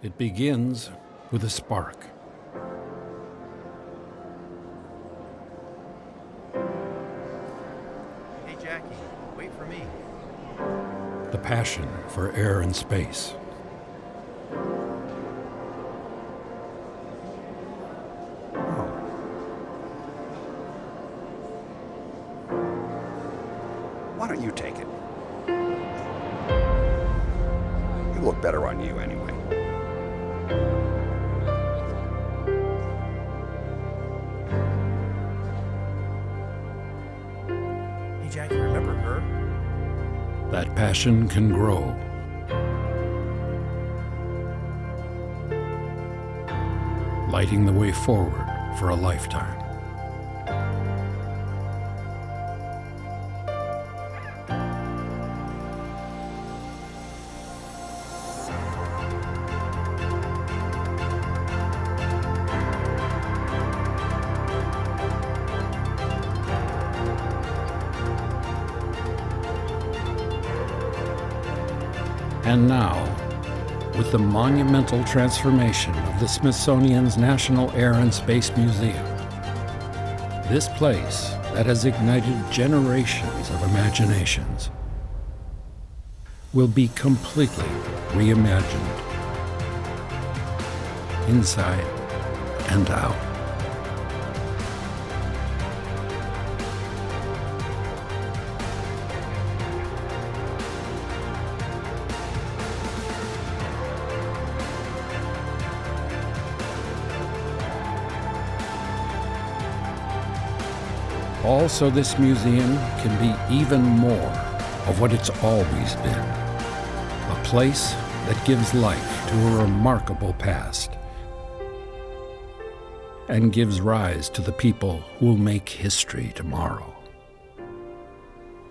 It begins with a spark. Hey Jackie, wait for me. The passion for air and space. Why don't you take it? You look better on you anyway. Hey Jackie, remember her? That passion can grow. Lighting the way forward for a lifetime. And now, with the monumental transformation of the Smithsonian's National Air and Space Museum, this place that has ignited generations of imaginations will be completely reimagined, inside and out. Also, this museum can be even more of what it's always been. A place that gives life to a remarkable past and gives rise to the people who will make history tomorrow.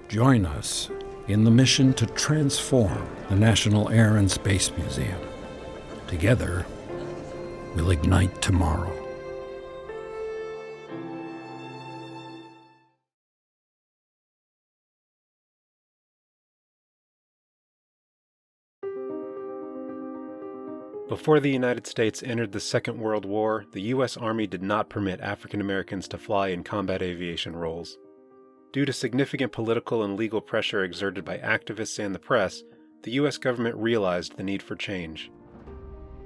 Join us in the mission to transform the National Air and Space Museum. Together, we'll ignite tomorrow. Before the United States entered the Second World War, the U.S. Army did not permit African Americans to fly in combat aviation roles. Due to significant political and legal pressure exerted by activists and the press, the U.S. government realized the need for change.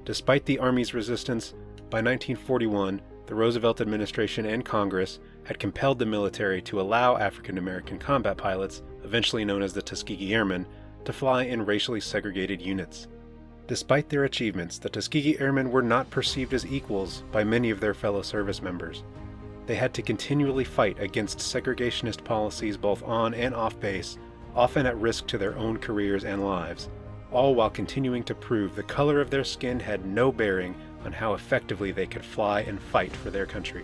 Despite the Army's resistance, by 1941, the Roosevelt administration and Congress had compelled the military to allow African American combat pilots, eventually known as the Tuskegee Airmen, to fly in racially segregated units. Despite their achievements, the Tuskegee Airmen were not perceived as equals by many of their fellow service members. They had to continually fight against segregationist policies both on and off base, often at risk to their own careers and lives, all while continuing to prove the color of their skin had no bearing on how effectively they could fly and fight for their country.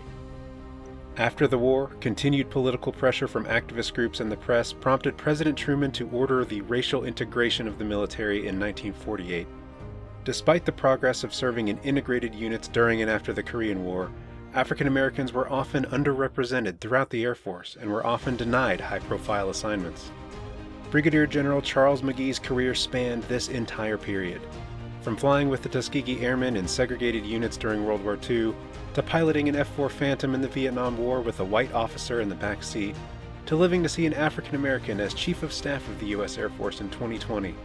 After the war, continued political pressure from activist groups and the press prompted President Truman to order the racial integration of the military in 1948. Despite the progress of serving in integrated units during and after the Korean War, African Americans were often underrepresented throughout the Air Force and were often denied high-profile assignments. Brigadier General Charles McGee's career spanned this entire period, from flying with the Tuskegee Airmen in segregated units during World War II, to piloting an F-4 Phantom in the Vietnam War with a white officer in the back seat, to living to see an African American as Chief of Staff of the U.S. Air Force in 2020.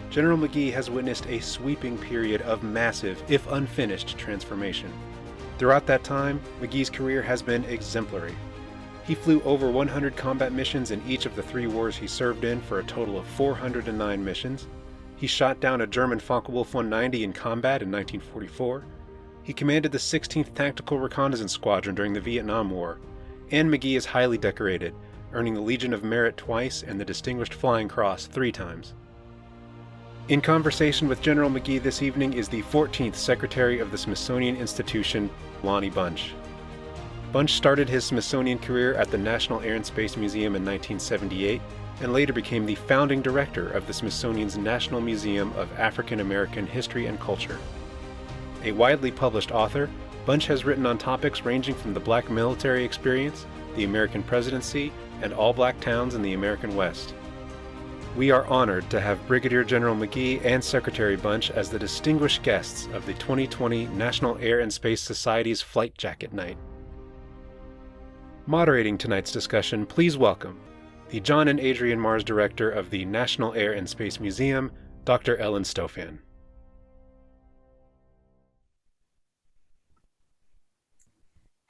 General McGee has witnessed a sweeping period of massive, if unfinished, transformation. Throughout that time, McGee's career has been exemplary. He flew over 100 combat missions in each of the 3 wars he served in for a total of 409 missions. He shot down a German Focke-Wulf 190 in combat in 1944. He commanded the 16th Tactical Reconnaissance Squadron during the Vietnam War. And McGee is highly decorated, earning the Legion of Merit twice and the Distinguished Flying Cross 3 times. In conversation with General McGee this evening is the 14th Secretary of the Smithsonian Institution, Lonnie Bunch. Bunch started his Smithsonian career at the National Air and Space Museum in 1978 and later became the founding director of the Smithsonian's National Museum of African American History and Culture. A widely published author, Bunch has written on topics ranging from the Black military experience, the American presidency, and all Black towns in the American West. we are honored to have Brigadier General McGee and Secretary Bunch as the distinguished guests of the 2020 National Air and Space Society's Flight Jacket Night. Moderating tonight's discussion, please welcome the John and Adrian Mars Director of the National Air and Space Museum, Dr. Ellen Stofan.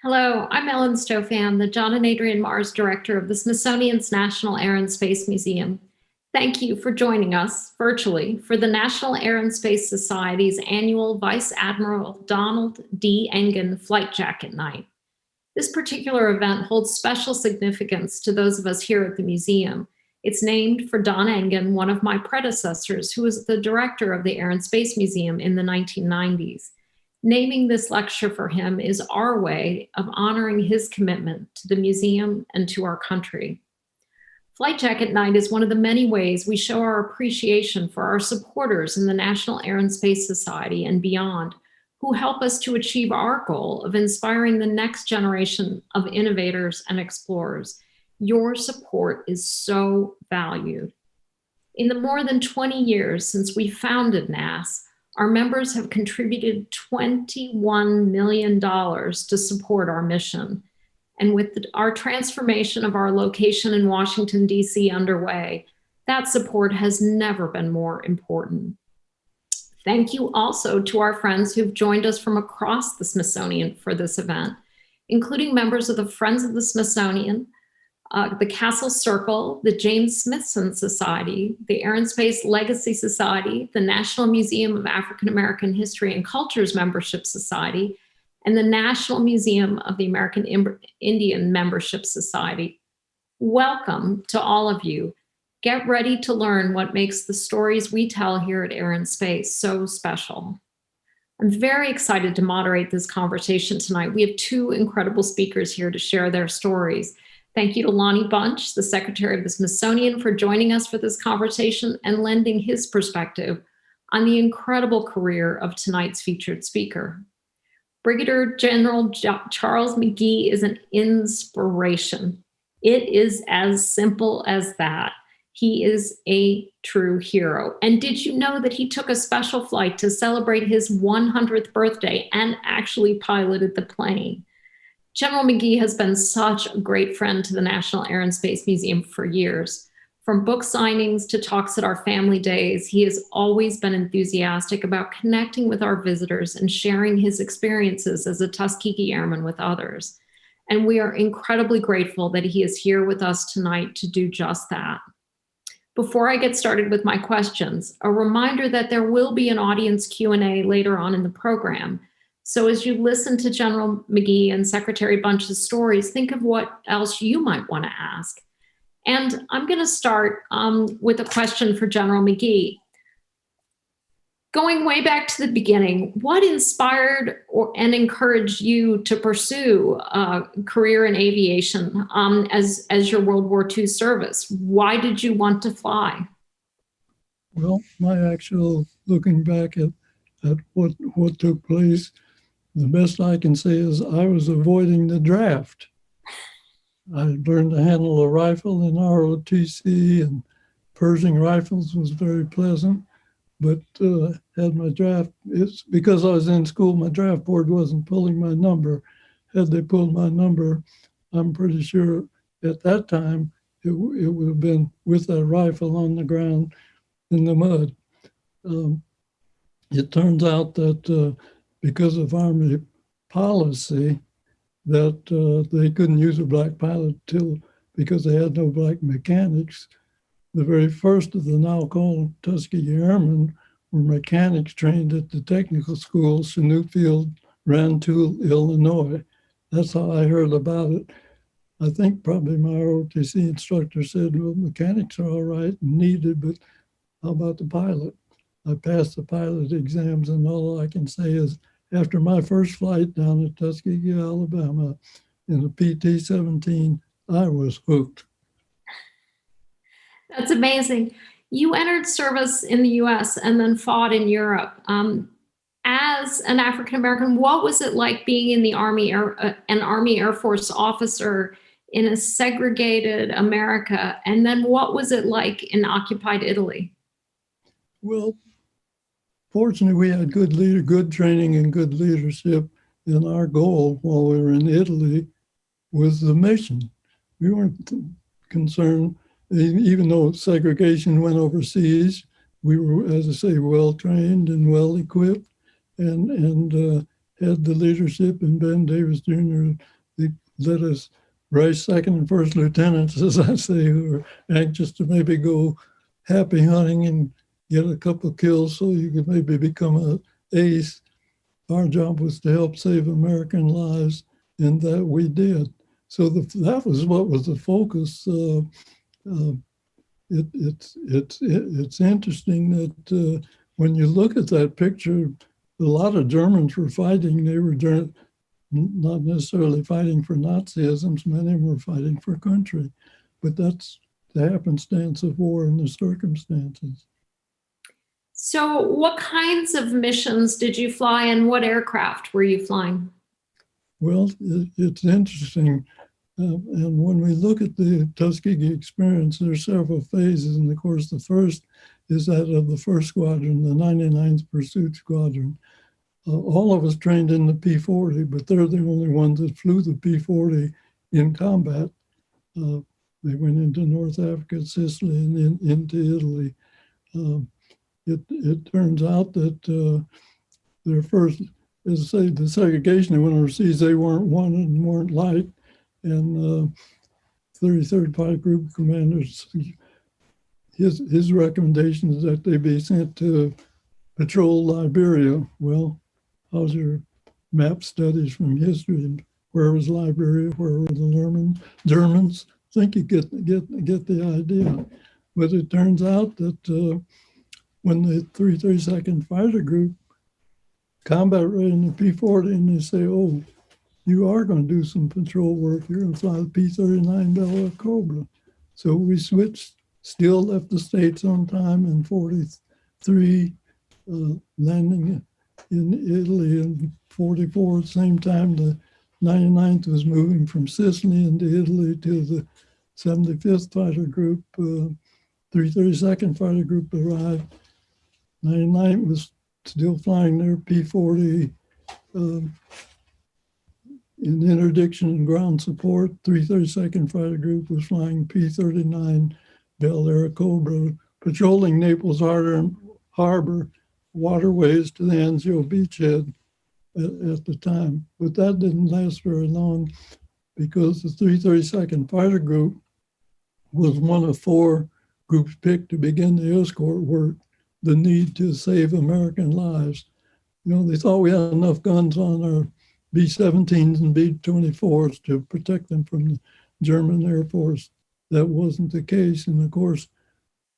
Hello, I'm Ellen Stofan, the John and Adrian Mars Director of the Smithsonian's National Air and Space Museum. Thank you for joining us virtually for the National Air and Space Society's annual Vice Admiral Donald D. Engen Flight Jacket Night. This particular event holds special significance to those of us here at the museum. It's named for Don Engen, one of my predecessors, who was the director of the Air and Space Museum in the 1990s. Naming this lecture for him is our way of honoring his commitment to the museum and to our country. Flight Jacket Night is one of the many ways we show our appreciation for our supporters in the National Air and Space Society and beyond, who help us to achieve our goal of inspiring the next generation of innovators and explorers. Your support is so valued. In the more than 20 years since we founded NAS, our members have contributed $21 million to support our mission. And with our transformation of our location in Washington, D.C. underway, that support has never been more important. Thank you also to our friends who've joined us from across the Smithsonian for this event, including members of the Friends of the Smithsonian, the Castle Circle, the James Smithson Society, the Air and Space Legacy Society, the National Museum of African American History and Cultures Membership Society, and the National Museum of the American Indian Membership Society. Welcome to all of you. Get ready to learn what makes the stories we tell here at Air and Space so special. I'm very excited to moderate this conversation tonight. We have two incredible speakers here to share their stories. Thank you to Lonnie Bunch, the Secretary of the Smithsonian, for joining us for this conversation and lending his perspective on the incredible career of tonight's featured speaker. Brigadier General Charles McGee is an inspiration. It is as simple as that. He is a true hero. And did you know that he took a special flight to celebrate his 100th birthday and actually piloted the plane? General McGee has been such a great friend to the National Air and Space Museum for years. From book signings to talks at our family days, he has always been enthusiastic about connecting with our visitors and sharing his experiences as a Tuskegee Airman with others. And we are incredibly grateful that he is here with us tonight to do just that. Before I get started with my questions, a reminder that there will be an audience Q&A later on in the program. So as you listen to General McGee and Secretary Bunch's stories, think of what else you might want to ask. And I'm going to start with a question for General McGee. Going way back to the beginning, what inspired and encouraged you to pursue a career in aviation as your World War II service? Why did you want to fly? Well, my actual looking back at what took place, the best I can say is I was avoiding the draft. I learned to handle a rifle in ROTC, and Pershing rifles was very pleasant, but had my draft, it's because I was in school, my draft board wasn't pulling my number. Had they pulled my number, I'm pretty sure at that time it would have been with a rifle on the ground in the mud. It turns out that because of Army policy, that they couldn't use a black pilot because they had no black mechanics. The very first of the now called Tuskegee Airmen were mechanics trained at the technical school, Chanute Field, Rantoul, Illinois. That's how I heard about it. I think probably my ROTC instructor said, well, mechanics are all right and needed, but how about the pilot? I passed the pilot exams, and all I can say is after my first flight down at Tuskegee, Alabama, in a PT-17, I was hooked. That's amazing. You entered service in the US and then fought in Europe. As an African American, what was it like being in the Army, an Army Air Force officer in a segregated America? And then what was it like in occupied Italy? Well, fortunately, we had good training and good leadership. And our goal while we were in Italy was the mission. We weren't concerned, even though segregation went overseas, we were, as I say, well trained and well equipped, and had the leadership. And Ben Davis Jr. They let us raise second and first lieutenants, as I say, who were anxious to maybe go happy hunting and get a couple of kills so you could maybe become an ace. Our job was to help save American lives, and that we did. So that was what was the focus. It's interesting that when you look at that picture, a lot of Germans were fighting. They were not necessarily fighting for Nazism. Many of them were fighting for country, but that's the happenstance of war and the circumstances. So what kinds of missions did you fly, and what aircraft were you flying? Well, it's interesting. And when we look at the Tuskegee experience, there are several phases. And of course, the first is that of the 1st Squadron, the 99th Pursuit Squadron. All of us trained in the P-40, but they're the only ones that flew the P-40 in combat. They went into North Africa, Sicily, and into Italy. It turns out that their first, as I say, the segregation, they went overseas, they weren't wanted and weren't liked. And 33rd Fighter Group commanders, his recommendation is that they be sent to patrol Liberia. Well, how's your map studies from history? Where was Liberia? Where were the Germans? I think you get the idea. But it turns out that when the 332nd Fighter Group combat ready in the P-40, and they say, oh, you are going to do some patrol work. You're going to fly the P-39 Bel Air Cobra. So we switched, still left the States on time in 43, landing in Italy in 44. At the same time, the 99th was moving from Sicily into Italy to the 75th Fighter Group. 332nd Fighter Group arrived. 99th was still flying their P-40 in interdiction and ground support. 332nd Fighter Group was flying P-39 Bel Air Cobra, patrolling Naples Harbor waterways to the Anzio beachhead at the time. But that didn't last very long because the 332nd Fighter Group was one of 4 groups picked to begin the escort work, the need to save American lives. You know, they thought we had enough guns on our B-17s and B-24s to protect them from the German Air Force. That wasn't the case. And of course,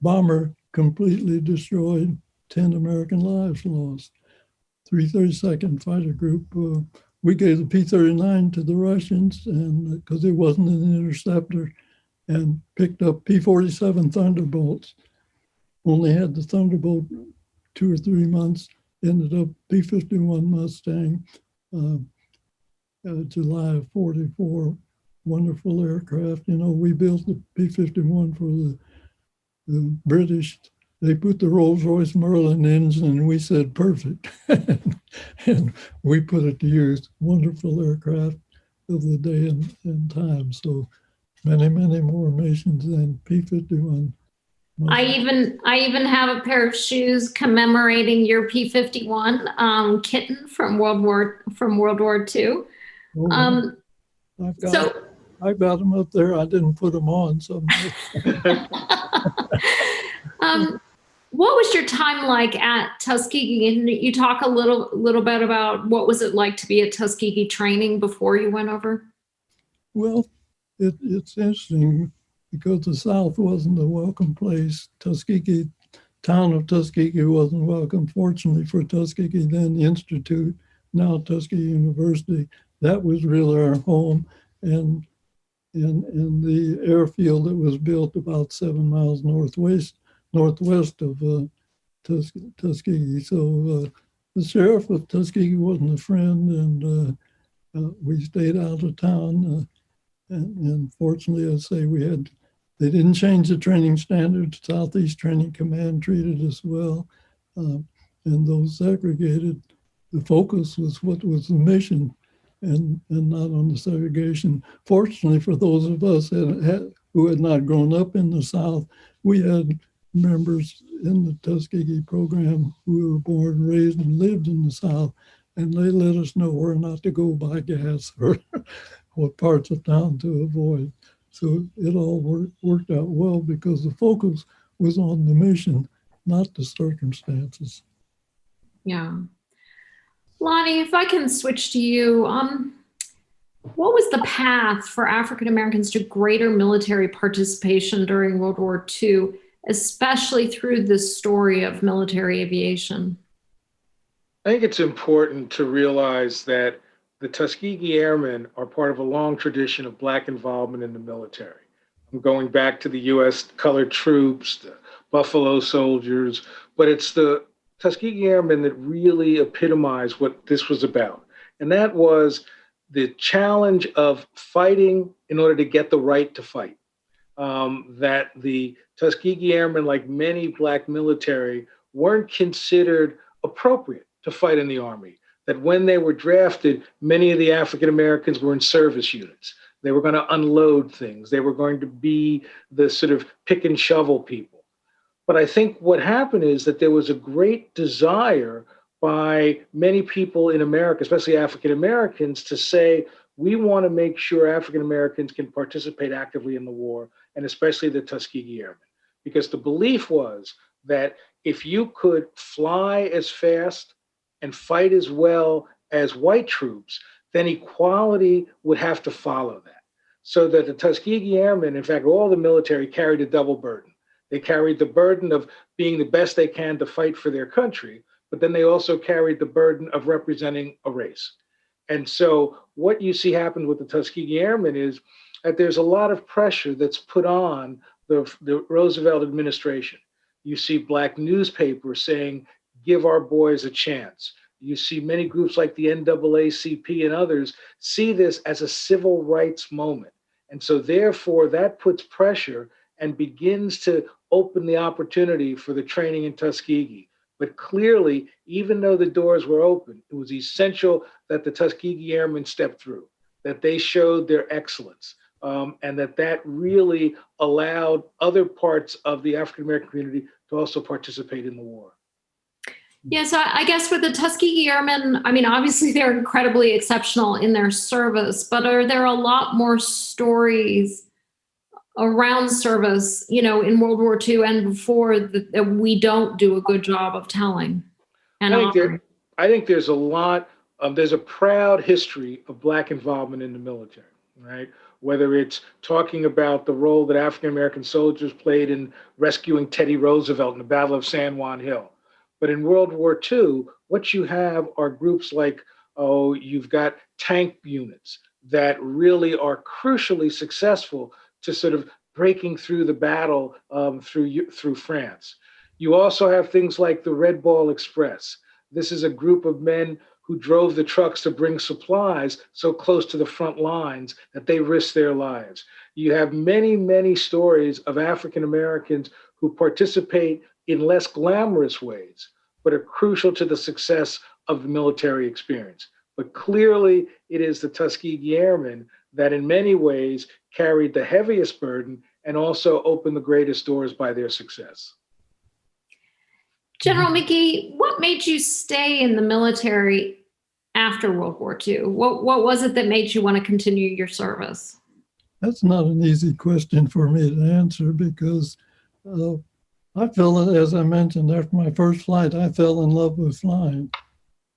bomber completely destroyed, 10 American lives lost. 332nd Fighter Group, we gave the P-39 to the Russians, and because it wasn't an interceptor, and picked up P-47 Thunderbolts. Only had the Thunderbolt 2 or 3 months, ended up P-51 Mustang, July of 44, wonderful aircraft. You know, we built the P-51 for the British. They put the Rolls-Royce Merlin engine, and we said, perfect. And we put it to use. Wonderful aircraft of the day and time. So many, many more missions than P-51. I even have a pair of shoes commemorating your P-51 kitten from World War II. Oh, I've got them up there. I didn't put them on. So. What was your time like at Tuskegee? And you talk a little bit about what was it like to be at Tuskegee training before you went over? Well, it's interesting because the South wasn't a welcome place. Tuskegee, town of Tuskegee wasn't welcome. Fortunately for Tuskegee, then the Institute, now Tuskegee University, that was really our home. And the airfield that was built about 7 miles northwest of Tuskegee. So the sheriff of Tuskegee wasn't a friend, and we stayed out of town. And fortunately, I say they didn't change the training standards. Southeast Training Command treated us well. And those segregated, the focus was what was the mission and not on the segregation. Fortunately for those of us who had not grown up in the South, we had members in the Tuskegee program who were born and raised and lived in the South, and they let us know where not to go buy gas or what parts of town to avoid. So it all worked out well because the focus was on the mission, not the circumstances. Yeah. Lonnie, if I can switch to you, what was the path for African Americans to greater military participation during World War II, especially through the story of military aviation? I think it's important to realize that the Tuskegee Airmen are part of a long tradition of Black involvement in the military. I'm going back to the U.S. colored troops, the Buffalo Soldiers, but it's the Tuskegee Airmen that really epitomized what this was about. And that was the challenge of fighting in order to get the right to fight. That the Tuskegee Airmen, like many Black military, weren't considered appropriate to fight in the Army. That when they were drafted, many of the African Americans were in service units. They were going to unload things. They were going to be the sort of pick and shovel people. But I think what happened is that there was a great desire by many people in America, especially African Americans, to say, we want to make sure African Americans can participate actively in the war, and especially the Tuskegee Airmen. Because the belief was that if you could fly as fast and fight as well as white troops, then equality would have to follow that. So that the Tuskegee Airmen, in fact, all the military carried a double burden. They carried the burden of being the best they can to fight for their country, but then they also carried the burden of representing a race. And so what you see happen with the Tuskegee Airmen is that there's a lot of pressure that's put on the Roosevelt administration. You see Black newspapers saying, give our boys a chance. You see many groups like the NAACP and others see this as a civil rights moment. And so therefore that puts pressure and begins to open the opportunity for the training in Tuskegee. But clearly, even though the doors were open, it was essential that the Tuskegee Airmen stepped through, that they showed their excellence, and that really allowed other parts of the African-American community to also participate in the war. Yeah, so I guess with the Tuskegee Airmen, I mean, obviously they're incredibly exceptional in their service, but are there a lot more stories around service, you know, in World War II and before that we don't do a good job of telling? And I think there's a lot, there's a proud history of Black involvement in the military, right? Whether it's talking about the role that African-American soldiers played in rescuing Teddy Roosevelt in the Battle of San Juan Hill. But in World War II, what you have are groups like, you've got tank units that really are crucially successful to sort of breaking through the battle through France. You also have things like the Red Ball Express. This is a group of men who drove the trucks to bring supplies so close to the front lines that they risked their lives. You have many, many stories of African Americans who participate in less glamorous ways, but are crucial to the success of the military experience. But clearly, it is the Tuskegee Airmen that in many ways carried the heaviest burden and also opened the greatest doors by their success. General McGee, what made you stay in the military after World War II? What was it that made you want to continue your service? That's not an easy question for me to answer because I fell, as I mentioned, after my first flight, I fell in love with flying.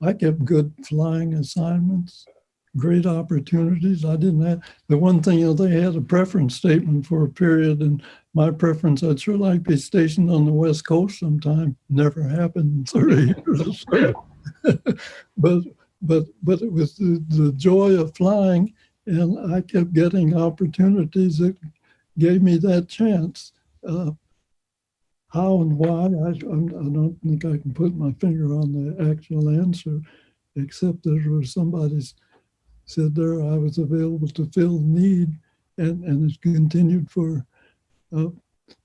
I kept good flying assignments, great opportunities. I didn't have, the one thing, they had a preference statement for a period, and my preference, I'd sure like to be stationed on the West Coast sometime. Never happened in 30 years or so. but it was the joy of flying, and I kept getting opportunities that gave me that chance. How and why, I don't think I can put my finger on the actual answer, except that there was somebody said there I was available to fill the need, and it's continued for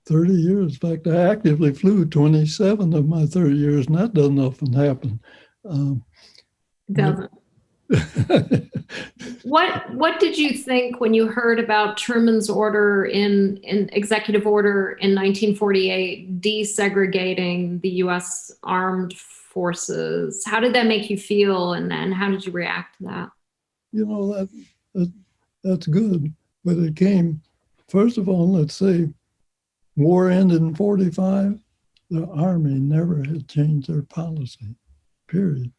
30 years. In fact, I actively flew 27 of my 30 years, and that doesn't often happen. Doesn't. What did you think when you heard about Truman's order in executive order in 1948 desegregating the U.S. armed forces? How did that make you feel, and how did you react to that? You know, that's good, but it came, first of all, let's say, war ended in 45. The Army never had changed their policy, period.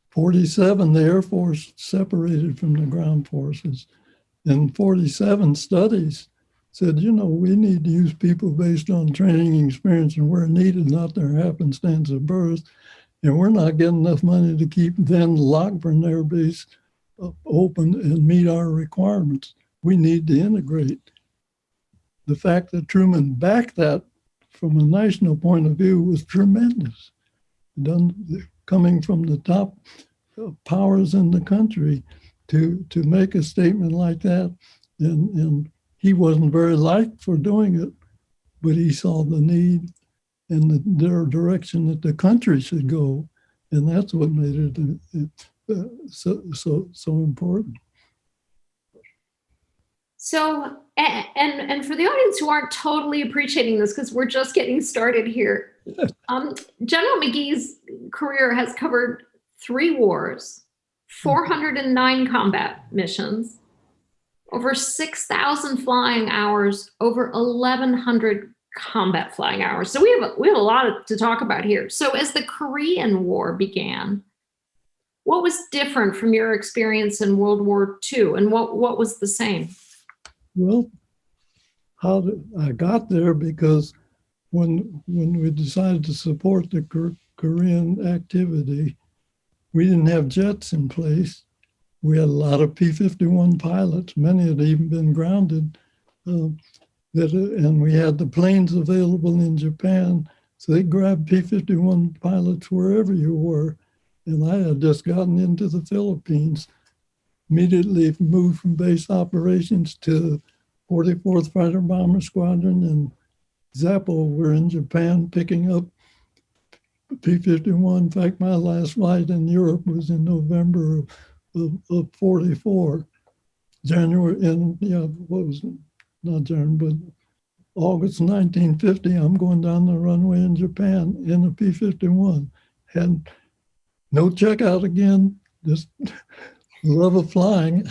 47, the Air Force separated from the ground forces. And 47 studies said, you know, we need to use people based on training and experience and where needed, not their happenstance of birth. And we're not getting enough money to keep then Lockburn Air Base open and meet our requirements. We need to integrate. The fact that Truman backed that from a national point of view was tremendous. Coming from the top powers in the country to make a statement like that. And he wasn't very liked for doing it, but he saw the need and the direction that the country should go. And that's what made it so important. So, and for the audience who aren't totally appreciating this, because we're just getting started here, General McGee's career has covered 3 wars, 409 combat missions, over 6,000 flying hours, over 1,100 combat flying hours. So we have a lot to talk about here. So as the Korean War began, what was different from your experience in World War II, and what was the same? Well, I got there because when we decided to support the Korean activity, we didn't have jets in place. We had a lot of P-51 pilots. Many had even been grounded. And we had the planes available in Japan. So they grabbed P-51 pilots wherever you were. And I had just gotten into the Philippines, immediately moved from base operations to 44th Fighter Bomber Squadron, and Zappo were in Japan picking up P-51. In fact, my last flight in Europe was in November of 44. January, and what was it? Not January, but August 1950, I'm going down the runway in Japan in a P-51. Had no checkout again, just love of flying.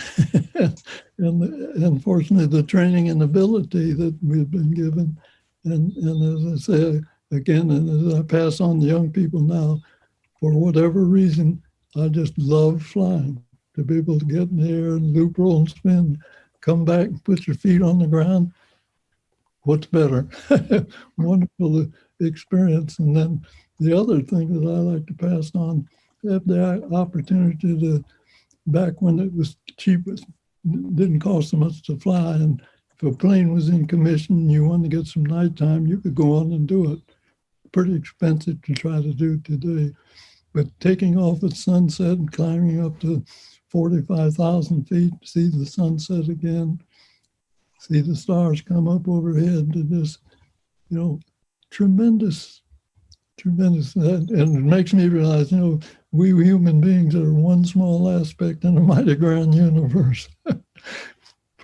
And unfortunately, the training and ability that we've been given. And as I say, again, and as I pass on to young people now, for whatever reason, I just love flying. To be able to get in the air and loop, roll, and spin, come back and put your feet on the ground. What's better? Wonderful experience. And then the other thing that I like to pass on, have the opportunity to, back when it was cheapest, didn't cost so much to fly. And if a plane was in commission and you wanted to get some nighttime, you could go on and do it. Pretty expensive to try to do today. But taking off at sunset and climbing up to 45,000 feet, see the sunset again, see the stars come up overhead, to this, tremendous. And it makes me realize, we human beings are one small aspect in a mighty grand universe.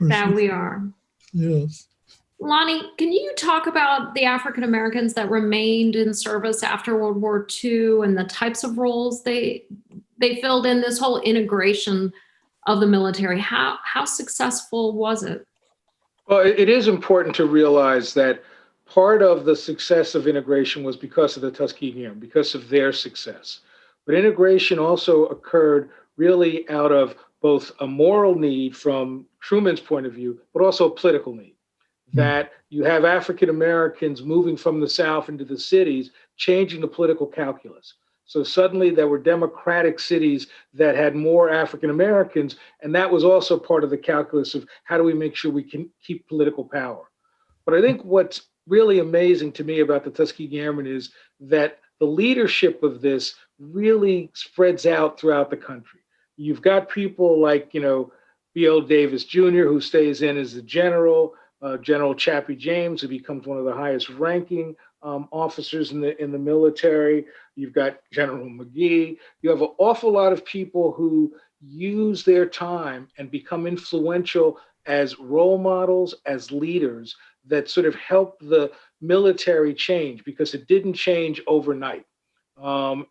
That we are. Yes. Lonnie, can you talk about the African Americans that remained in service after World War II and the types of roles they filled in, this whole integration of the military? How successful was it? Well, it is important to realize that part of the success of integration was because of the Tuskegee Airmen, because of their success. But integration also occurred really out of both a moral need from Truman's point of view, but also a political need. That you have African Americans moving from the South into the cities, changing the political calculus. So suddenly there were democratic cities that had more African Americans, and that was also part of the calculus of how do we make sure we can keep political power. But I think what's really amazing to me about the Tuskegee Airmen is that the leadership of this really spreads out throughout the country. You've got people like, B.L. Davis Jr., who stays in as the general, General Chappie James, who becomes one of the highest ranking officers in the military. You've got General McGee. You have an awful lot of people who use their time and become influential as role models, as leaders that sort of help the military change, because it didn't change overnight.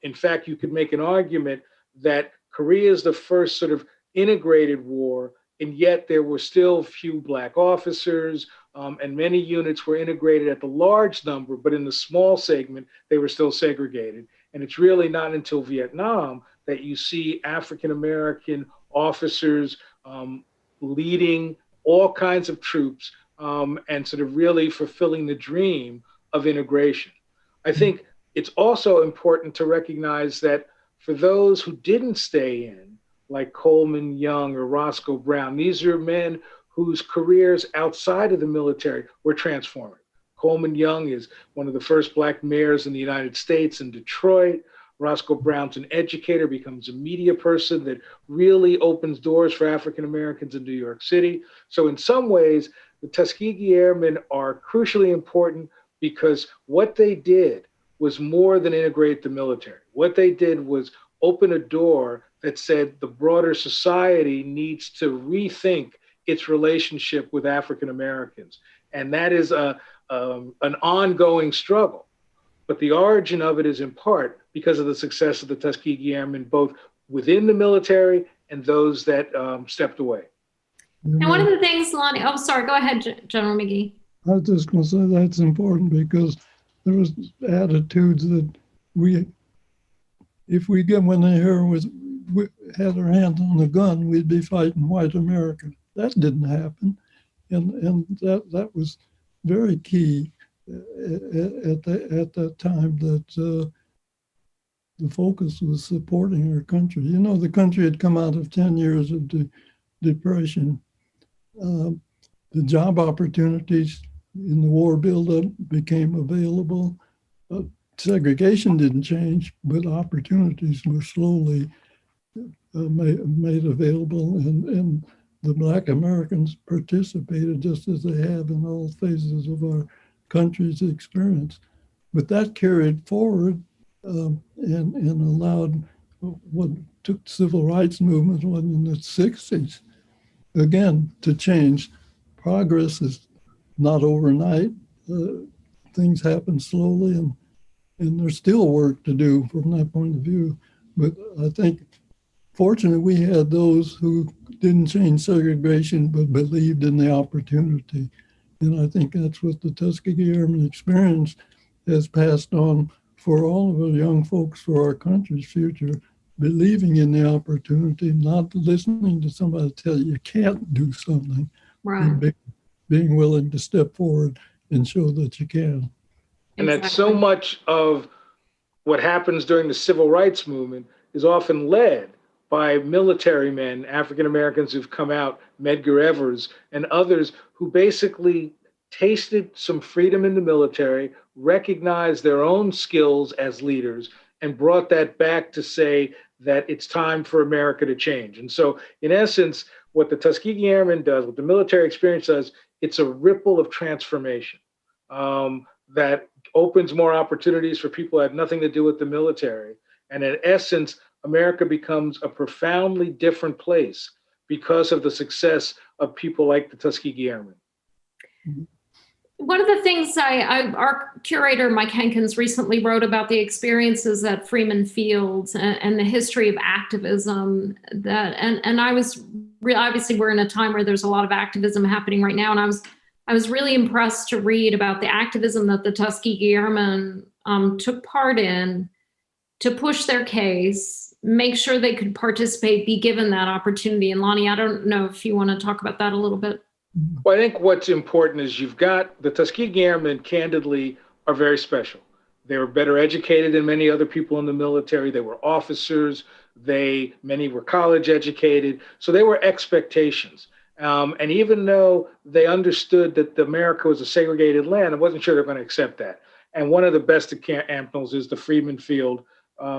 In fact, you could make an argument that Korea is the first sort of integrated war, and yet there were still few Black officers, and many units were integrated at the large number, but in the small segment, they were still segregated. And it's really not until Vietnam that you see African-American officers leading all kinds of troops and sort of really fulfilling the dream of integration. I think it's also important to recognize that for those who didn't stay in, like Coleman Young or Roscoe Brown, these are men whose careers outside of the military were transformative. Coleman Young is one of the first Black mayors in the United States in Detroit. Roscoe Brown's an educator, becomes a media person that really opens doors for African Americans in New York City. So in some ways, the Tuskegee Airmen are crucially important because what they did was more than integrate the military. What they did was open a door that said the broader society needs to rethink its relationship with African Americans. And that is an ongoing struggle. But the origin of it is in part because of the success of the Tuskegee Airmen, both within the military and those that stepped away. And one of the things, Lonnie, oh, sorry, go ahead, General McGee. I was just going to say that's important because there was attitudes that if we get when they hear we had our hands on the gun, we'd be fighting white America. That didn't happen, and that was very key at that time. That the focus was supporting our country. You know, the country had come out of 10 years of depression. The job opportunities in the war buildup became available. Segregation didn't change, but opportunities were slowly made available, and the Black Americans participated just as they have in all phases of our country's experience. But that carried forward and allowed what took the civil rights movement in the 60s, again, to change. Progress is not overnight. Things happen slowly, and there's still work to do from that point of view. But I think, fortunately, we had those who didn't change segregation, but believed in the opportunity. And I think that's what the Tuskegee Airmen experience has passed on for all of our young folks for our country's future, believing in the opportunity, not listening to somebody tell you can't do something, Right. and being willing to step forward and show that you can. And that so much of what happens during the civil rights movement is often led by military men, African Americans who've come out, Medgar Evers and others who basically tasted some freedom in the military, recognized their own skills as leaders, and brought that back to say that it's time for America to change. And so, in essence, what the Tuskegee Airmen does, what the military experience does, it's a ripple of transformation that opens more opportunities for people who had nothing to do with the military. And in essence, America becomes a profoundly different place because of the success of people like the Tuskegee Airmen. One of the things our curator, Mike Hankins, recently wrote about the experiences at Freeman Fields and the history of activism. And I was obviously we're in a time where there's a lot of activism happening right now, and I was really impressed to read about the activism that the Tuskegee Airmen took part in to push their case, make sure they could participate, be given that opportunity. And Lonnie, I don't know if you want to talk about that a little bit. Well, I think what's important is you've got the Tuskegee Airmen, candidly, are very special. They were better educated than many other people in the military. They were officers. Many were college educated. So they were expectations. And even though they understood that America was a segregated land, I wasn't sure they're going to accept that. And one of the best examples is the Freeman Field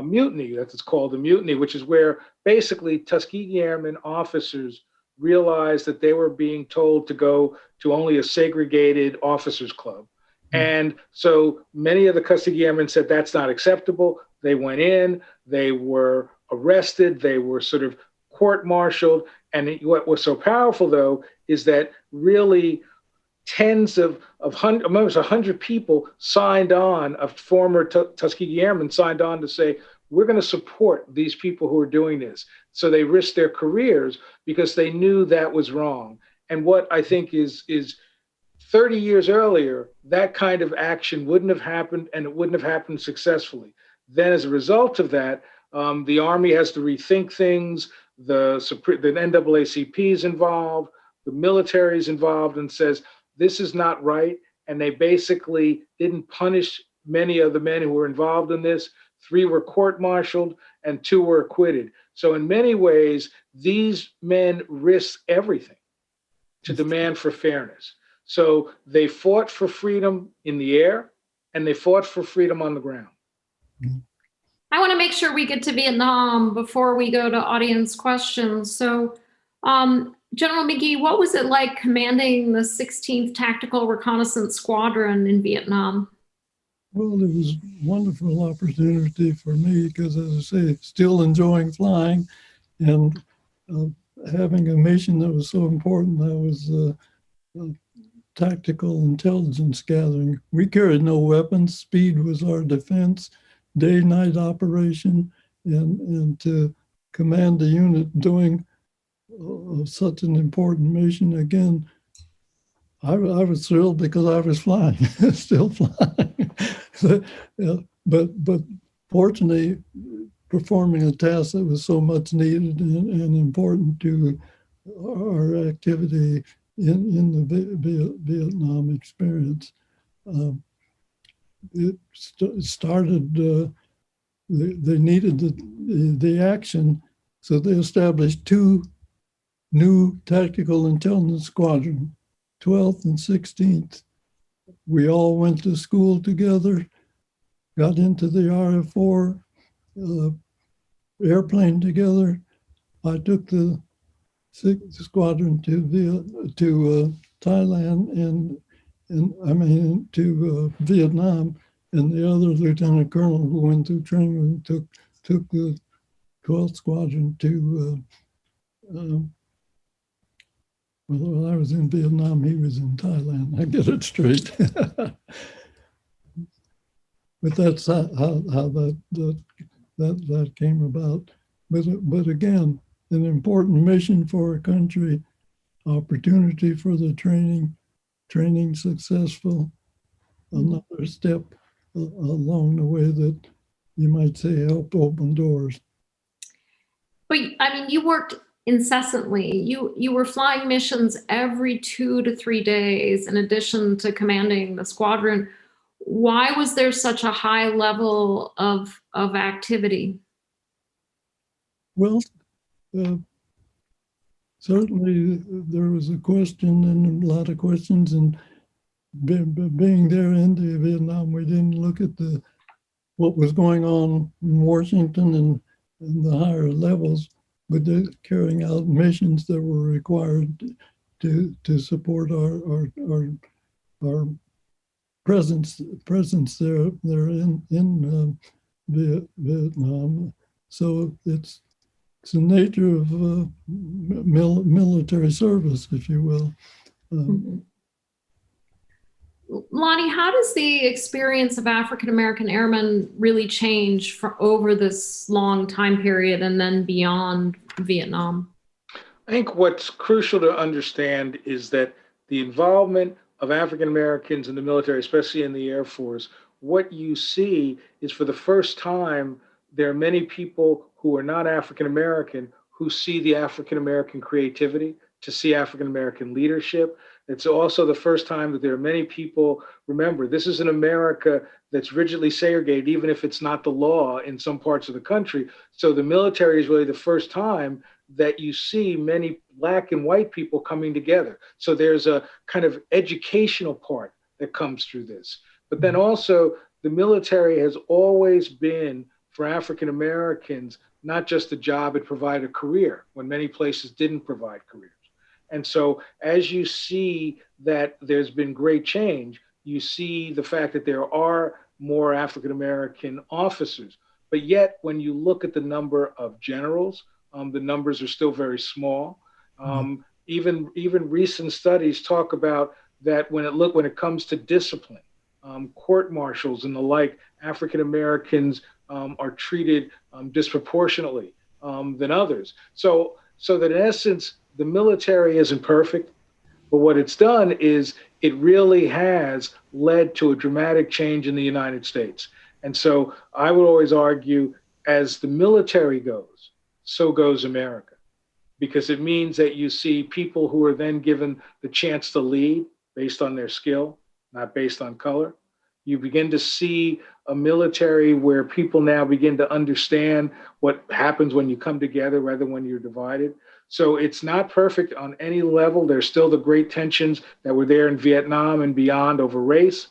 mutiny. That's called the mutiny, which is where basically Tuskegee Airmen officers realized that they were being told to go to only a segregated officers club. And so many of the Tuskegee Airmen said that's not acceptable. They went in, they were arrested, they were sort of court-martialed. And what was so powerful, though, is that really tens of hundreds, almost 100 people signed on, a former Tuskegee Airman signed on to say, we're going to support these people who are doing this. So they risked their careers because they knew that was wrong. And what I think is 30 years earlier, that kind of action wouldn't have happened, and it wouldn't have happened successfully. Then as a result of that, the Army has to rethink things. The NAACP is involved, the military is involved, and says, this is not right. And they basically didn't punish many of the men who were involved in this. 3 were court-martialed and 2 were acquitted. So in many ways, these men risked everything to demand for fairness. So they fought for freedom in the air, and they fought for freedom on the ground. I want to make sure we get to Vietnam before we go to audience questions. So, General McGee, what was it like commanding the 16th Tactical Reconnaissance Squadron in Vietnam? Well, it was a wonderful opportunity for me because, as I say, still enjoying flying and having a mission that was so important. That was tactical intelligence gathering. We carried no weapons. Speed was our defense, day-night operation, and to command the unit doing such an important mission. Again, I was thrilled because I was flying, still flying. but fortunately, performing a task that was so much needed and important to our activity in the Vietnam experience. It started, they needed the action, so they established 2 new tactical intelligence squadrons, 12th and 16th. We all went to school together, got into the RF-4 airplane together. I took the 6th Squadron to Thailand and to Vietnam, and the other lieutenant colonel who went through training took the 12th Squadron to. Well, I was in Vietnam, he was in Thailand. I get it straight. But that's how that came about. But again, an important mission for a country, opportunity for the training successful, another step along the way that you might say helped open doors. But I mean, you worked incessantly. You were flying missions every 2 to 3 days in addition to commanding the squadron. Why was there such a high level of activity? Well, certainly there was a question and a lot of questions, and being there in Vietnam, we didn't look at what was going on in Washington and the higher levels, but they're carrying out missions that were required to support our presence there in Vietnam. So it's the nature of military service, if you will. Lonnie, how does the experience of African-American airmen really change over this long time period and then beyond Vietnam? I think what's crucial to understand is that the involvement of African-Americans in the military, especially in the Air Force, what you see is for the first time, there are many people who are not African-American who see the African-American creativity, to see African-American leadership. It's also the first time that there are many people, remember, this is an America that's rigidly segregated, even if it's not the law in some parts of the country. So the military is really the first time that you see many Black and white people coming together. So there's a kind of educational part that comes through this. But then also the military has always been, for African Americans, not just a job, it provided a career when many places didn't provide careers. And so as you see that there's been great change, you see the fact that there are more African-American officers. But yet, when you look at the number of generals, the numbers are still very small. Even recent studies talk about that when it comes to discipline, court martials and the like, African Americans are treated disproportionately than others. So that in essence, the military isn't perfect, but what it's done is it really has led to a dramatic change in the United States. And so I would always argue, as the military goes, so goes America, because it means that you see people who are then given the chance to lead based on their skill, not based on color. You begin to see a military where people now begin to understand what happens when you come together rather than when you're divided. So it's not perfect on any level. There's still the great tensions that were there in Vietnam and beyond over race.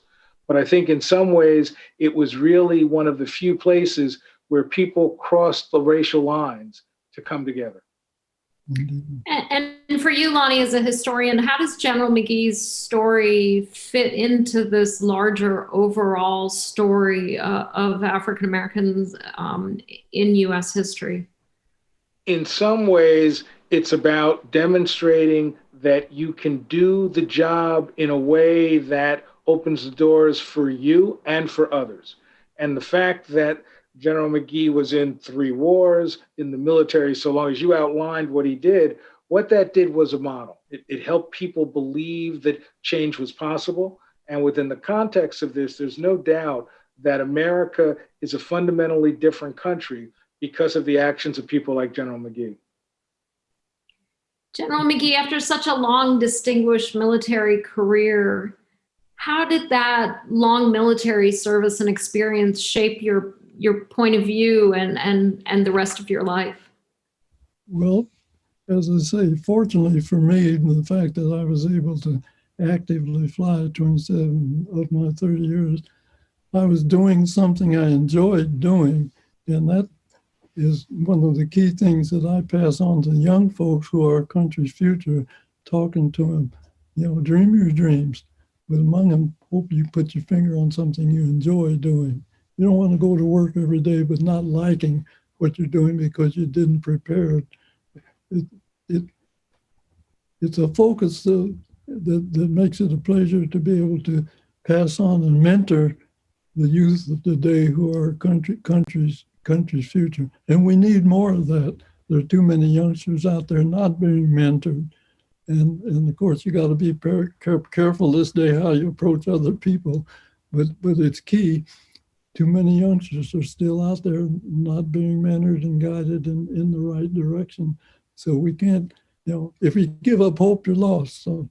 But I think in some ways, it was really one of the few places where people crossed the racial lines to come together. And for you, Lonnie, as a historian, how does General McGee's story fit into this larger overall story of African Americans in U.S. history? In some ways, it's about demonstrating that you can do the job in a way that opens the doors for you and for others. And the fact that General McGee was in 3 wars in the military, so long as you outlined what he did, what that did was a model. It helped people believe that change was possible. And within the context of this, there's no doubt that America is a fundamentally different country because of the actions of people like General McGee. General McGee, after such a long, distinguished military career, how did that long military service and experience shape your point of view and the rest of your life? Well, as I say, fortunately for me, the fact that I was able to actively fly 27 of my 30 years, I was doing something I enjoyed doing. And that is one of the key things that I pass on to young folks who are our country's future, talking to them, dream your dreams. But among them, hope you put your finger on something you enjoy doing. You don't want to go to work every day but not liking what you're doing because you didn't prepare it. It's a focus that makes it a pleasure to be able to pass on and mentor the youth of today who are country's future. And we need more of that. There are too many youngsters out there not being mentored. And of course, you got to be careful this day how you approach other people, but it's key. Too many youngsters are still out there not being mentored and guided in the right direction. So we can't, if you give up hope, you're lost. So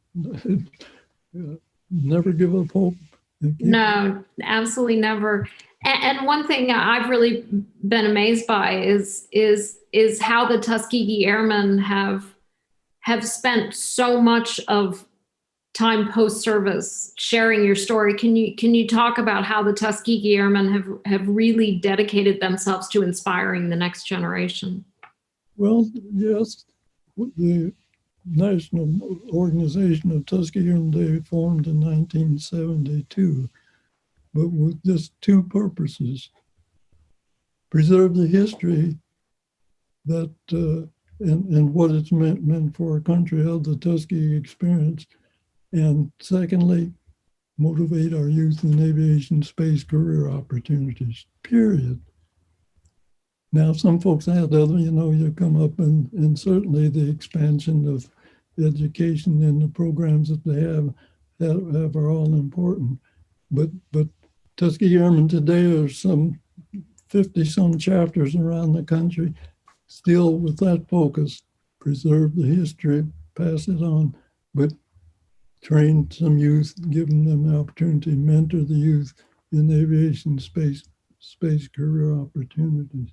never give up hope. No, absolutely never. And one thing I've really been amazed by is how the Tuskegee Airmen have spent so much of time post-service sharing your story. Can you talk about how the Tuskegee Airmen have really dedicated themselves to inspiring the next generation? Well, yes, the National Organization of Tuskegee Airmen, they formed in 1972, but with just 2 purposes: preserve the history that and what it's meant for our country of the Tuskegee experience, and secondly, motivate our youth in aviation space career opportunities, period. Now, some folks add other, you come up and certainly the expansion of education and the programs that they have are all important. But Tuskegee Airmen today are some 50-some chapters around the country, still with that focus: preserve the history, pass it on, but train some youth, giving them the opportunity to mentor the youth in aviation space career opportunities.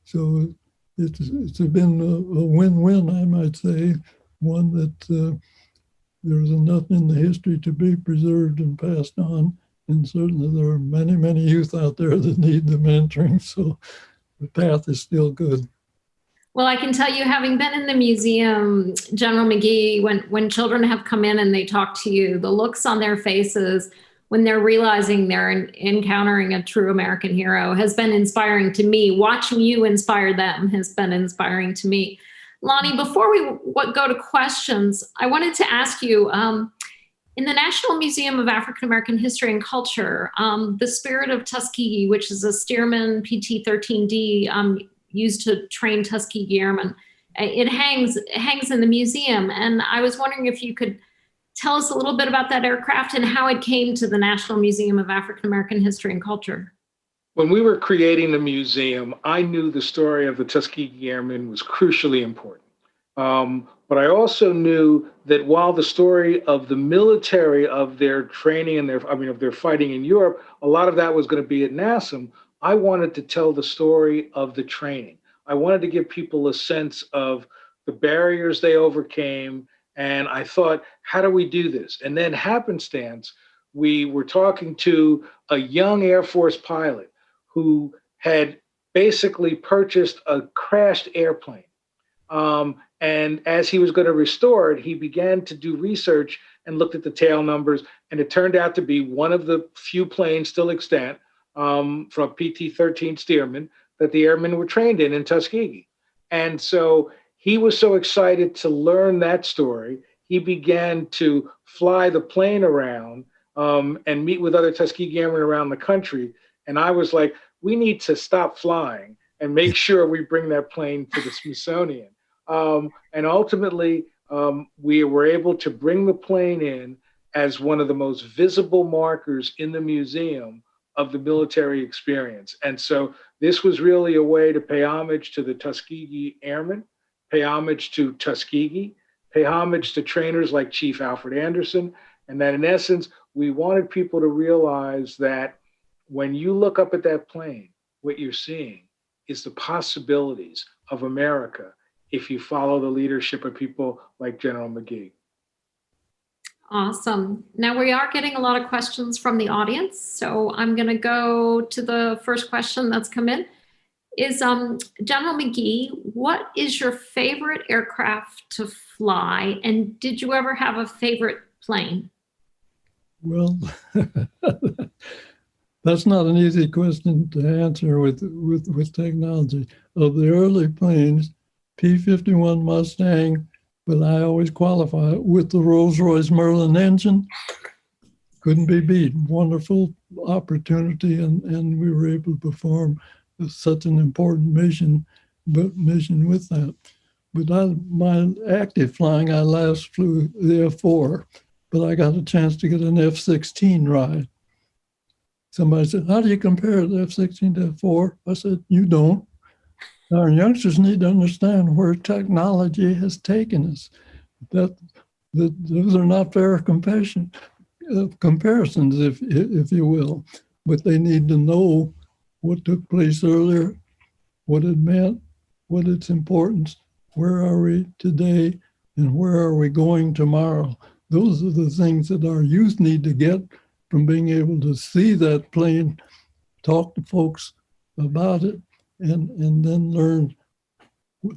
So it's been a win-win, I might say, one that there's enough in the history to be preserved and passed on. And certainly there are many, many youth out there that need the mentoring. So the path is still good. Well, I can tell you, having been in the museum, General McGee, when children have come in and they talk to you, the looks on their faces when they're realizing they're encountering a true American hero has been inspiring to me. Watching you inspire them has been inspiring to me. Lonnie, before we go to questions, I wanted to ask you, in the National Museum of African American History and Culture, the Spirit of Tuskegee, which is a Stearman PT-13D used to train Tuskegee Airmen, it hangs in the museum. And I was wondering if you could tell us a little bit about that aircraft and how it came to the National Museum of African American History and Culture. When we were creating the museum, I knew the story of the Tuskegee Airmen was crucially important. But I also knew that while the story of the military, of their training and of their fighting in Europe, a lot of that was going to be at NASM, I wanted to tell the story of the training. I wanted to give people a sense of the barriers they overcame. And I thought, how do we do this? And then happenstance, we were talking to a young Air Force pilot who had basically purchased a crashed airplane. And as he was going to restore it, he began to do research and looked at the tail numbers. And it turned out to be one of the few planes still extant from PT-13 Stearman that the airmen were trained in Tuskegee. And so he was so excited to learn that story, he began to fly the plane around and meet with other Tuskegee Airmen around the country. And I was like, we need to stop flying and make sure we bring that plane to the Smithsonian. And ultimately, we were able to bring the plane in as one of the most visible markers in the museum of the military experience. And so this was really a way to pay homage to the Tuskegee Airmen, pay homage to Tuskegee, pay homage to trainers like Chief Alfred Anderson, and that in essence, we wanted people to realize that when you look up at that plane, what you're seeing is the possibilities of America if you follow the leadership of people like General McGee. Awesome. Now we are getting a lot of questions from the audience. So I'm going to go to the first question that's come in. Is General McGee, what is your favorite aircraft to fly? And did you ever have a favorite plane? Well, that's not an easy question to answer with technology. Of the early planes, P-51 Mustang, but I always qualify it with the Rolls-Royce Merlin engine. Couldn't be beat. Wonderful opportunity, and we were able to perform such an important mission with that. But my active flying, I last flew the F-4, but I got a chance to get an F-16 ride. Somebody said, how do you compare the F-16 to F-4? I said, you don't. Our youngsters need to understand where technology has taken us. That those are not fair comparisons, if you will. But they need to know what took place earlier, what it meant, what its importance, where are we today, and where are we going tomorrow. Those are the things that our youth need to get from being able to see that plane, talk to folks about it, and then learn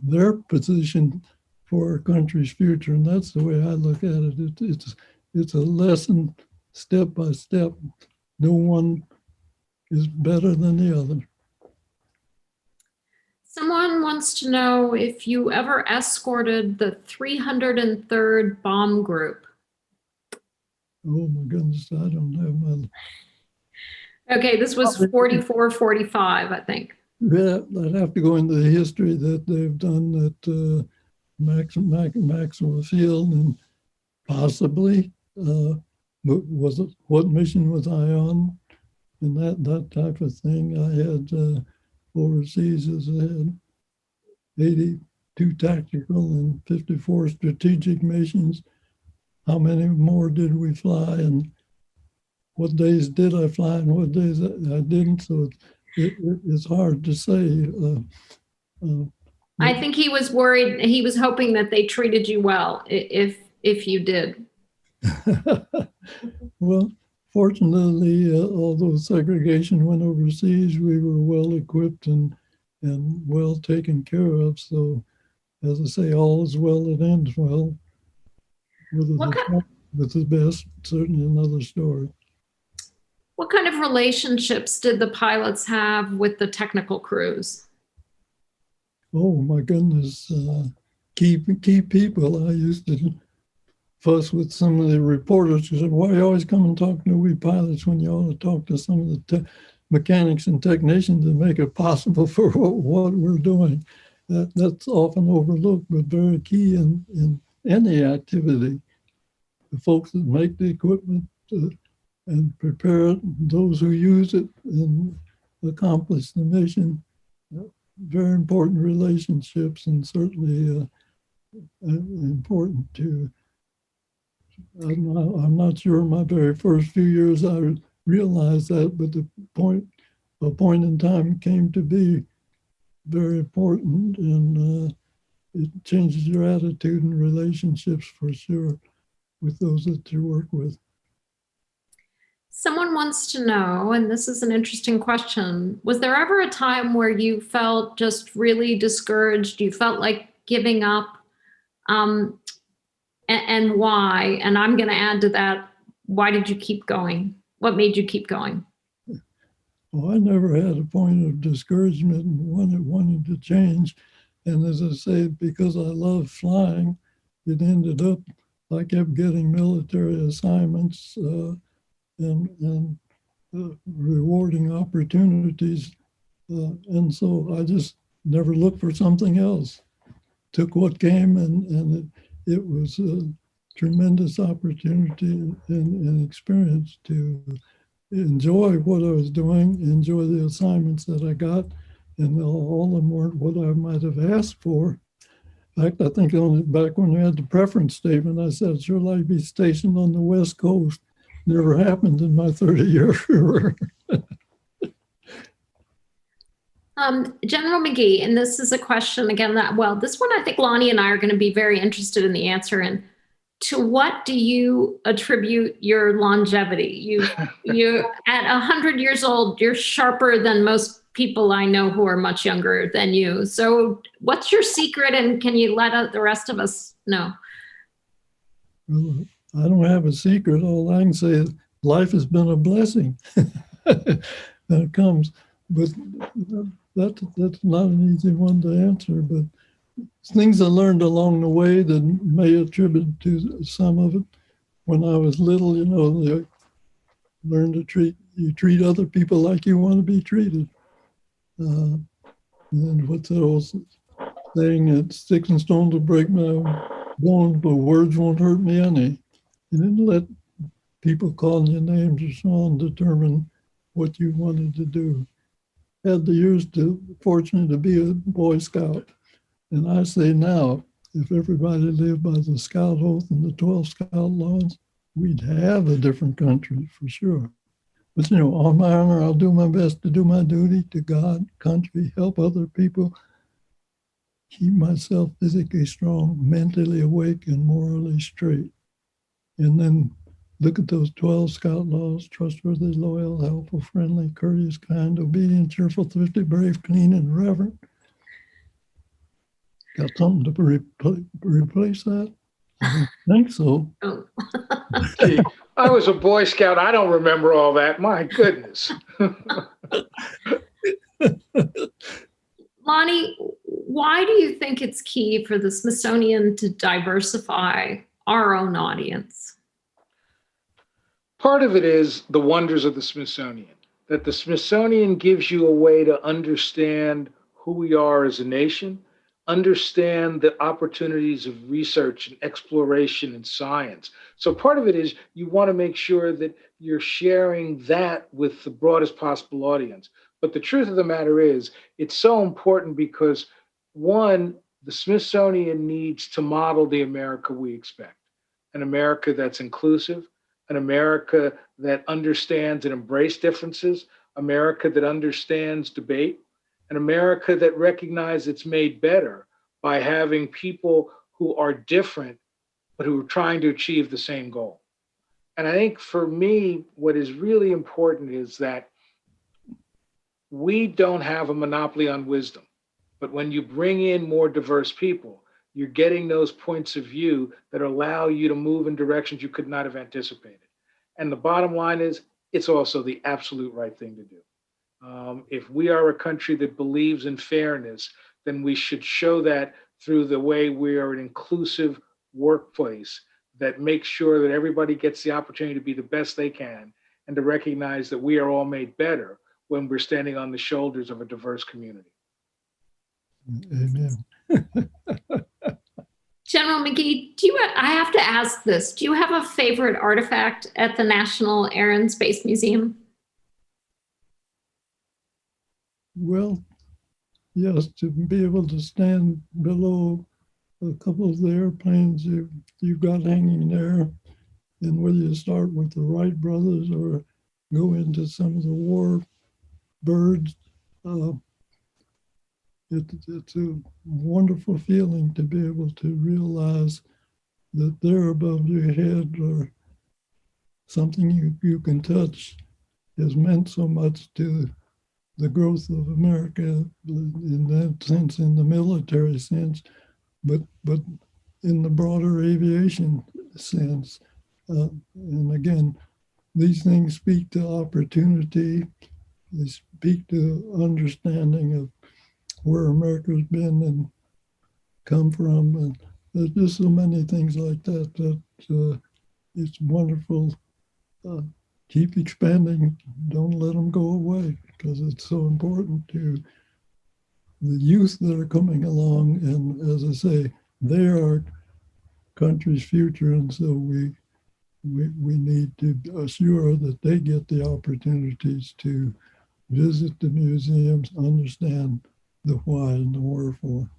their position for our country's future. And that's the way I look at it. It's a lesson step by step. No one is better than the other. Someone wants to know if you ever escorted the 303rd Bomb Group. Oh my goodness, I don't have my... Okay, this was 44, 45, I think. Yeah, I'd have to go into the history that they've done at Maxwell Field, and possibly what mission was I on, and that type of thing. I had overseas, as I had 82 tactical and 54 strategic missions. How many more did we fly, and what days did I fly, and what days I didn't? So it's hard to say. I think he was worried. He was hoping that they treated you well, if you did. Well, fortunately, although segregation went overseas, we were well equipped and and well taken care of. So, as I say, all is well that ends well. Whether What kind, with the best, certainly another story. what kind of relationships did the pilots have with the technical crews? Oh my goodness, key people. I used to fuss with some of the reporters who said, "Why are you always come and talk to we pilots when you ought to talk to some of the mechanics and technicians that make it possible for what we're doing?" That's often overlooked, but very key in any activity. The folks that make the equipment and prepare it, those who use it and accomplish the mission. Very important relationships, and certainly important to. I'm not sure in my very first few years I realized that, but a point in time came to be very important, and it changes your attitude and relationships for sure with those that you work with. Someone wants to know, and this is an interesting question, was there ever a time where you felt just really discouraged? You felt like giving up? And why? And I'm going to add to that, why did you keep going? What made you keep going? Well, I never had a point of discouragement and wanted to change. And as I say, because I love flying, it ended up I kept getting military assignments and rewarding opportunities. And so I just never looked for something else. Took what came, and it was a tremendous opportunity and experience to enjoy what I was doing, enjoy the assignments that I got, and all of them weren't what I might have asked for. In fact, I think back when we had the preference statement, I said, sure like to be stationed on the West Coast. Never happened in my 30-year career. General McGee, and this is a question again that, well, this one I think Lonnie and I are going to be very interested in the answer in. To what do you attribute your longevity? You at 100 years old, you're sharper than most people I know who are much younger than you. So what's your secret, and can you let the rest of us know? Well, I don't have a secret. All I can say is life has been a blessing when it comes. But that's not an easy one to answer. But things I learned along the way that may attribute to some of it. When I was little, they learn to treat other people like you want to be treated. And what's that old saying that sticks and stones will break my bones, but words won't hurt me any. You didn't let people calling you names or so on determine what you wanted to do. Had the years fortunate to be a Boy Scout. And I say now, if everybody lived by the Scout Oath and the 12 Scout Laws, we'd have a different country for sure. But on my honor, I'll do my best to do my duty to God, country, help other people, keep myself physically strong, mentally awake, and morally straight. And then look at those 12 Scout Laws: trustworthy, loyal, helpful, friendly, courteous, kind, obedient, cheerful, thrifty, brave, clean, and reverent. Got something to replace that? I don't think so. Oh. Gee, I was a Boy Scout. I don't remember all that. My goodness. Lonnie, why do you think it's key for the Smithsonian to diversify our own audience? Part of it is the wonders of the Smithsonian, that the Smithsonian gives you a way to understand who we are as a nation, understand the opportunities of research and exploration and science. So part of it is you want to make sure that you're sharing that with the broadest possible audience. But the truth of the matter is, it's so important because, one, the Smithsonian needs to model the America we expect, an America that's inclusive, an America that understands and embraces differences, America that understands debate, an America that recognizes it's made better by having people who are different, but who are trying to achieve the same goal. And I think for me, what is really important is that we don't have a monopoly on wisdom. But when you bring in more diverse people, you're getting those points of view that allow you to move in directions you could not have anticipated. And the bottom line is, it's also the absolute right thing to do. If we are a country that believes in fairness, then we should show that through the way we are an inclusive workplace that makes sure that everybody gets the opportunity to be the best they can and to recognize that we are all made better when we're standing on the shoulders of a diverse community. Amen. General McGee, I have to ask this, do you have a favorite artifact at the National Air and Space Museum? Well, yes, to be able to stand below a couple of the airplanes you've got hanging there, and whether you start with the Wright brothers or go into some of the war birds, it's a wonderful feeling to be able to realize that they're above your head, or something you can touch has meant so much to the growth of America in that sense, in the military sense, but in the broader aviation sense. And again, these things speak to opportunity. They speak to understanding of where America's been and come from. And there's just so many things like that it's wonderful. Keep expanding. Don't let them go away, because it's so important to the youth that are coming along. And as I say, they are country's future. And so we need to assure that they get the opportunities to visit the museums, understand the why and the wherefore.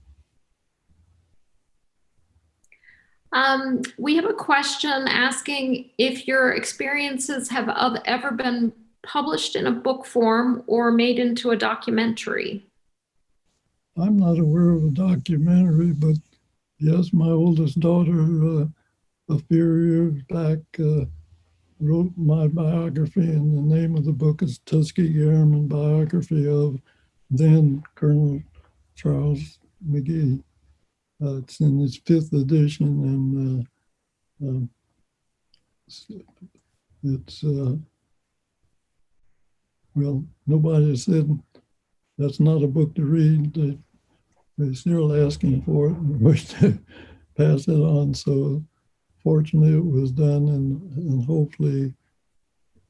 We have a question asking if your experiences have ever been published in a book form or made into a documentary. I'm not aware of a documentary, but yes, my oldest daughter, a few years back, wrote my biography, and the name of the book is Tuskegee Airman, Biography of then Colonel Charles McGee. It's in its 5th edition, and it's, well, nobody has said that's not a book to read. They're still asking for it and wish to pass it on. So fortunately it was done, and hopefully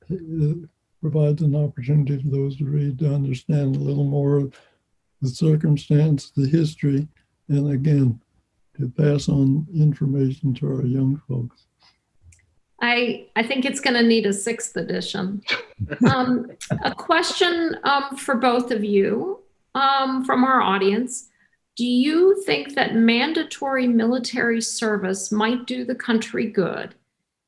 it provides an opportunity for those to read, to understand a little more of the circumstance, the history, and again, to pass on information to our young folks. I think it's going to need a 6th edition. A question for both of you from our audience. Do you think that mandatory military service might do the country good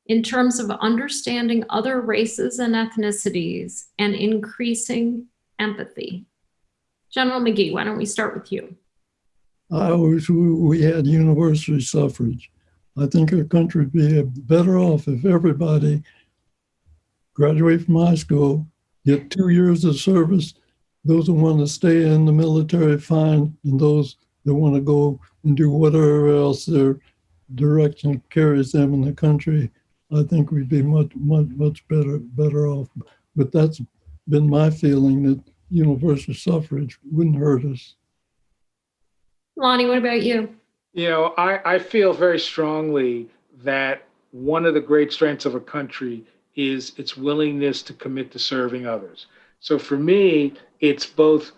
in terms of understanding other races and ethnicities and increasing empathy? General McGee, why don't we start with you? I wish we had universal suffrage. I think our country would be better off if everybody graduate from high school, get 2 years of service. Those who want to stay in the military, fine, and those that want to go and do whatever else their direction carries them in the country, I think we'd be much better off. But that's been my feeling, that universal suffrage wouldn't hurt us. Lonnie, what about you? You know, I feel very strongly that one of the great strengths of a country is its willingness to commit to serving others. So for me, it's both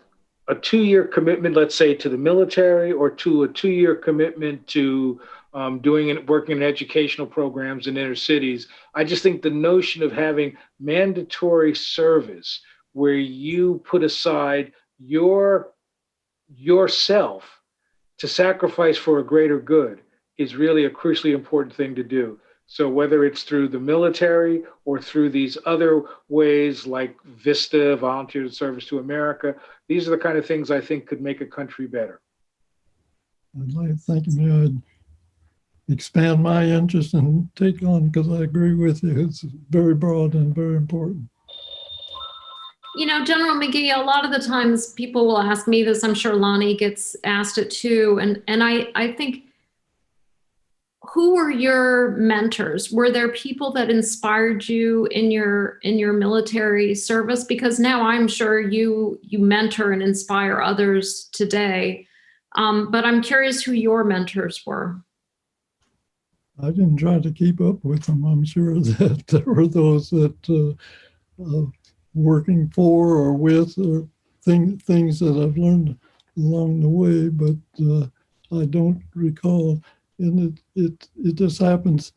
a 2-year commitment, let's say, to the military, or to a 2-year commitment to working in educational programs in inner cities. I just think the notion of having mandatory service where you put aside yourself to sacrifice for a greater good is really a crucially important thing to do. So whether it's through the military or through these other ways like VISTA, Volunteer Service to America, these are the kind of things I think could make a country better. I'd like to thank you. I'd expand my interest and take on, because I agree with you. It's very broad and very important. General McGee, a lot of the times people will ask me this. I'm sure Lonnie gets asked it too. And I think, who were your mentors? Were there people that inspired you in your military service? Because now I'm sure you mentor and inspire others today. But I'm curious who your mentors were. I didn't try to keep up with them. I'm sure that there were those that working for or with or things that I've learned along the way, but I don't recall. And it just happens.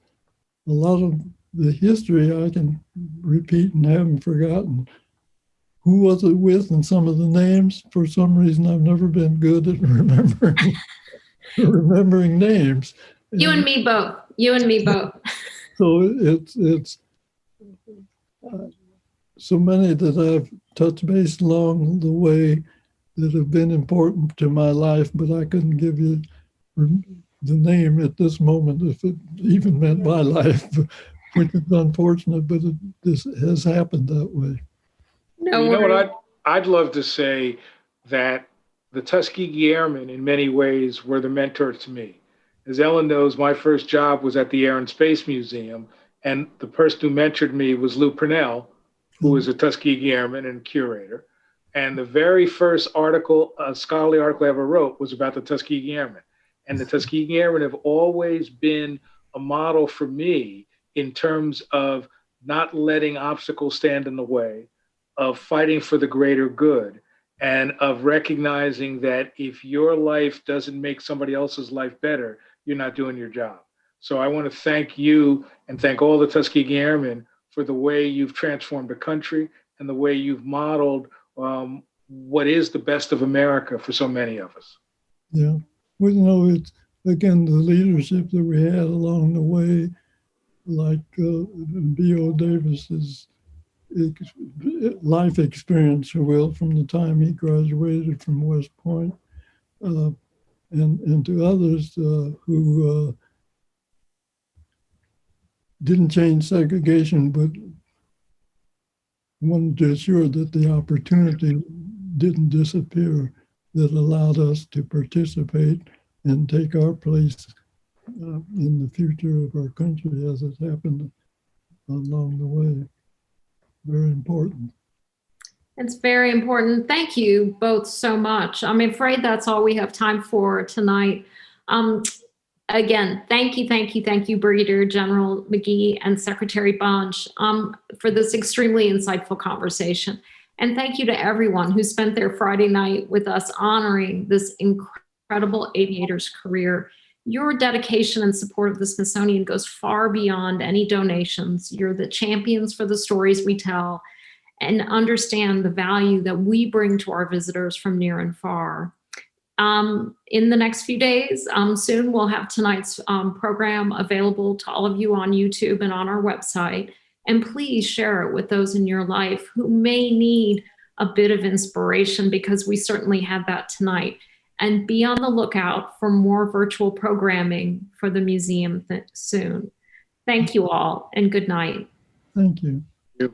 A lot of the history I can repeat and haven't forgotten. Who was it with and some of the names? For some reason, I've never been good at remembering names. You and me both. You and me both. So it's so many that I've touched base along the way that have been important to my life, but I couldn't give you the name at this moment if it even meant my life, which is unfortunate, but this has happened that way. No you know worries. what I'd love to say that the Tuskegee Airmen in many ways were the mentor to me. As Ellen knows, my first job was at the Air and Space Museum, and the person who mentored me was Lou Purnell, who was a Tuskegee Airman and curator. And the very first article, a scholarly article I ever wrote, was about the Tuskegee Airmen. And the Tuskegee Airmen have always been a model for me in terms of not letting obstacles stand in the way, of fighting for the greater good, and of recognizing that if your life doesn't make somebody else's life better, you're not doing your job. So I want to thank you and thank all the Tuskegee Airmen for the way you've transformed the country and the way you've modeled what is the best of America for so many of us. Yeah. Well, it's, again, the leadership that we had along the way, like B.O. Davis's life experience, from the time he graduated from West Point, and to others who didn't change segregation, but wanted to ensure that the opportunity didn't disappear, that allowed us to participate and take our place in the future of our country as it happened along the way. Very important. It's very important. Thank you both so much. I'm afraid that's all we have time for tonight. Again, thank you, Brigadier General McGee and Secretary Bunch for this extremely insightful conversation. And thank you to everyone who spent their Friday night with us honoring this incredible aviator's career. Your dedication and support of the Smithsonian goes far beyond any donations. You're the champions for the stories we tell and understand the value that we bring to our visitors from near and far. In the next few days, soon we'll have tonight's program available to all of you on YouTube and on our website. And please share it with those in your life who may need a bit of inspiration, because we certainly had that tonight. And be on the lookout for more virtual programming for the museum soon. Thank you all, and good night. Thank you. Yep.